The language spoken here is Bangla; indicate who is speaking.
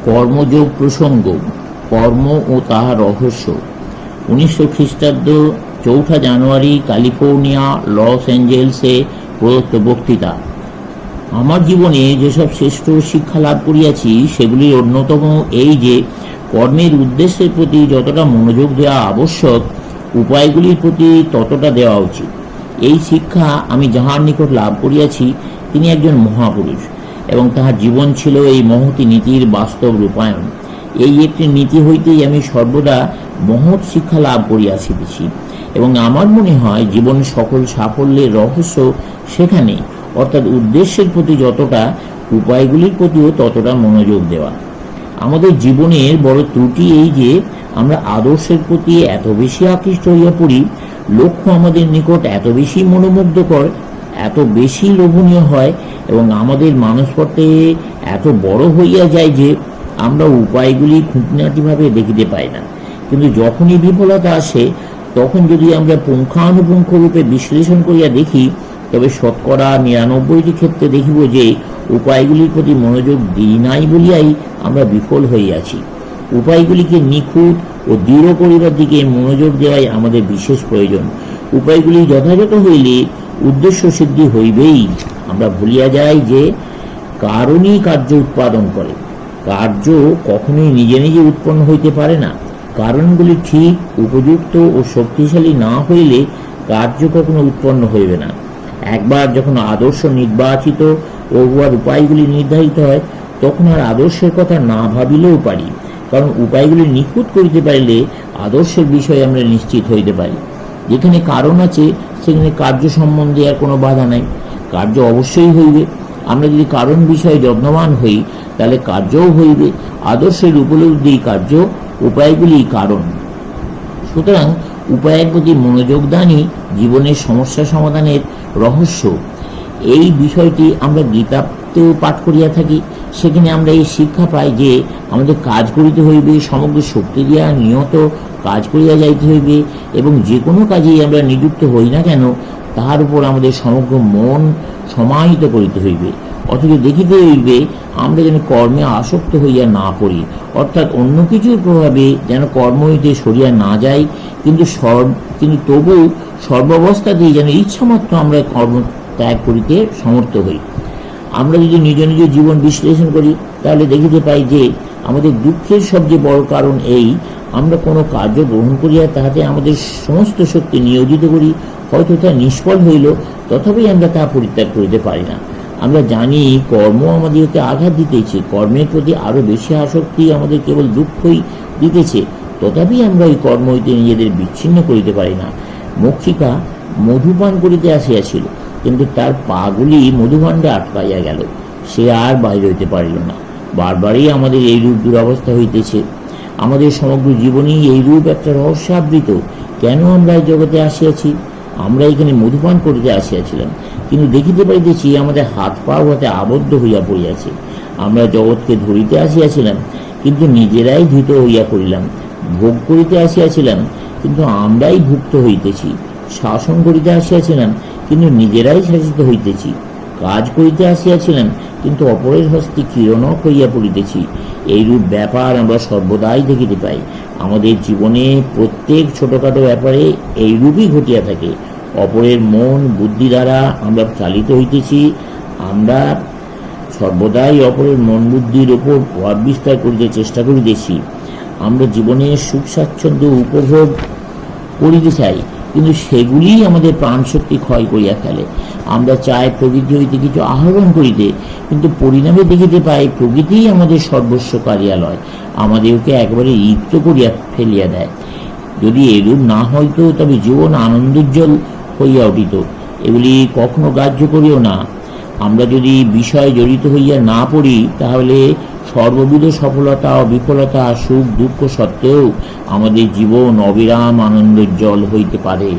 Speaker 1: কর্মযোগ প্রসঙ্গ, কর্ম ও তাহার রহস্য। 1900 খ্রিস্টাব্দ 4 জানুয়ারি ক্যালিফোর্নিয়া লস অ্যাঞ্জেলসে প্রদত্ত বক্তৃতা। আমার জীবনে যেসব শ্রেষ্ঠ শিক্ষা লাভ করিয়াছি সেগুলির অন্যতম এই যে কর্মের উদ্দেশ্যের প্রতি যতটা মনোযোগ দেওয়া আবশ্যক, উপায়গুলির প্রতি ততটা দেওয়া উচিত। এই শিক্ষা আমি যাহার নিকট লাভ করিয়াছি তিনি একজন মহাপুরুষ, এবং তাহার জীবন ছিল এই মহতি নীতির বাস্তব রূপায়ণ। এই একটি নীতি হইতেই আমি সর্বদা মহৎ শিক্ষা লাভ করিয়াছিতেছি, এবং আমার মনে হয় জীবন সকল সাফল্যের রহস্য সেখানে, অর্থাৎ উদ্দেশ্যের প্রতি যতটা, উপায়গুলির প্রতিও ততটা মনোযোগ দেওয়া। আমাদের জীবনের বড় ত্রুটি এই যে আমরা আদর্শের প্রতি এত বেশি আকৃষ্ট হইয়া পড়ি, লক্ষ্য আমাদের নিকট এত বেশি মনোমুগ্ধকর, এত বেশি লোভনীয় হয়, এবং আমাদের মানসপটে এত বড় হইয়া যায় যে আমরা উপায়গুলি খুঁটিনাটিভাবে দেখিতে পাই না। কিন্তু যখনই বিফলতা আসে, তখন যদি আমরা পুঙ্খানুপুঙ্খ রূপে বিশ্লেষণ করিয়া দেখি, তবে শতকরা 99টি ক্ষেত্রে দেখিব যে উপায়গুলির প্রতি মনোযোগ দিই নাই বলিয়াই আমরা বিফল হইয়াছি। উপায়গুলিকে নিখুঁত ও দৃঢ় করিবার দিকে মনোযোগ দেওয়াই আমাদের বিশেষ প্রয়োজন। উপায়গুলি যথাযথ হইলে উদ্দেশ্য সিদ্ধি হইবেই। আমরা ভুলিয়া যাই যে কারণই কার্য উৎপাদন করে। কার্য কখনোই নিজে নিজে উৎপন্ন হইতে পারে না। কারণগুলি ঠিক, উপযুক্ত ও শক্তিশালী না হইলে কার্য কখনো উৎপন্ন হইবে না। একবার যখন আদর্শ নির্বাচিত ও উহার উপায়গুলি নির্ধারিত হয়, তখন আর আদর্শের কথা না ভাবিলেও পারি, কারণ উপায়গুলি নিখুঁত করিতে পারিলে আদর্শের বিষয়ে আমরা নিশ্চিত হইতে পারি। যেখানে কারণ আছে সেখানে কার্য সম্বন্ধে আর কোনো বাধা নাই। কার্য অবশ্যই হইবে। আমরা যদি কারণ বিষয়ে যত্নবান হই, তাহলে কার্যও হইবে। আদর্শের উপলব্ধি কার্য, উপায়গুলি কারণ। সুতরাং উপায়ের প্রতি মনোযোগ দানই জীবনের সমস্যা সমাধানের রহস্য। এই বিষয়টি আমরা গীতাতেও পাঠ করিয়া থাকি। সেখানে আমরা এই শিক্ষা পাই যে আমাদের কাজ করিতে হইবে, সমগ্র শক্তি দিয়া নিয়ত কাজ করিয়া যাইতে হইবে, এবং যে কোনো কাজেই আমরা নিযুক্ত হই না কেন তাহার উপর আমাদের সমগ্র মন সমাহিত করিতে হইবে। অথচ দেখিতে হইবে আমরা যেন কর্মে আসক্ত হইয়া না পড়ি, অর্থাৎ অন্য কিছুর প্রভাবে যেন কর্ম হইতে সরিয়া না যাই, কিন্তু তবু সর্বাবস্থাতেই যেন ইচ্ছামাত্র আমরা কর্ম ত্যাগ করিতে সমর্থ হই। আমরা যদি নিজ নিজ জীবন বিশ্লেষণ করি, তাহলে দেখিতে পাই যে আমাদের দুঃখের সবচেয়ে বড় কারণ এই, আমরা কোনো কার্য গ্রহণ করিয়া তাহাতে আমাদের সমস্ত শক্তি নিয়োজিত করি, হয়তো তা নিষ্ফল হইল, তথাপি আমরা তা পরিত্যাগ করিতে পারি না। আমরা জানি কর্ম আমাদেরকে আঘাত দিতেছে, কর্মের প্রতি আরো বেশি আসক্তি আমাদের কেবল দুঃখই দিতেছে, তথাপি আমরা ওই কর্ম হইতে নিজেদের বিচ্ছিন্ন করিতে পারি না। মক্ষিকা মধুপান করিতে আসিয়াছিল, কিন্তু তার পাগুলি মধুভাণ্ডে আটকাইয়া গেল, সে আর বাইরে হইতে পারিল না। বারবারই আমাদের এই রূপ দুরবস্থা হইতেছে। আমাদের সমগ্র জীবনেই এই রূপ একটা রহস্যাবৃত। কেন আমরা এই জগতে আসিয়াছি? আমরা এখানে মধুপান করিতে আসিয়াছিলাম, কিন্তু দেখিতে পাইতেছি আমাদের হাত পা উহাতে আবদ্ধ হইয়া পড়িয়াছে। আমরা জগৎকে ধরিতে আসিয়াছিলাম, কিন্তু নিজেরাই ধৃত হইয়া পড়িলাম। ভোগ করিতে আসিয়াছিলাম, কিন্তু আমরাই ভুক্ত হইতেছি। শাসন করিতে আসিয়াছিলাম, কিন্তু নিজেরাই শাসিত হইতেছি। কাজ করিতে আসিয়াছিলাম, কিন্তু অপরের হস্তে কিরণক হইয়া পড়িতেছি। এইরূপ ব্যাপার আমরা সর্বদাই দেখিতে পাই। আমাদের জীবনে প্রত্যেক ছোটখাটো ব্যাপারে এইরূপই ঘটিয়া থাকে। অপরের মন বুদ্ধি দ্বারা আমরা চালিত হইতেছি। আমরা সর্বদাই অপরের মন বুদ্ধির উপর প্রভাব বিস্তার করিতে চেষ্টা করিতেছি। আমরা জীবনে সুখ স্বাচ্ছন্দ্য উপভোগ করিতে চাই, কিন্তু সেগুলি আমাদের প্রাণ শক্তি ক্ষয় করিয়া ফেলে। আমরা চাই প্রকৃতি হইতে কিছু আহরণ করিতে, কিন্তু পরিণামে দেখিতে পাই প্রকৃতিই আমাদের সর্বস্ব কার্যালয়, আমাদেরকে একেবারে লিপ্ত করিয়া ফেলিয়া দেয়। যদি এরূপ না হইত, তবে জীবন আনন্দোজ্জ্বল হইয়া উঠিত। এগুলি কখনো গ্রাহ্য করিও না। আমরা যদি বিষয়ে জড়িত হইয়া না পড়ি, তাহলে সর্ববিধ সফলতা ও বিফলতা, সুখ দুঃখ সত্ত্বেও আমাদের জীবন অবিরাম আনন্দোজ্জ্বল হইতে পারে।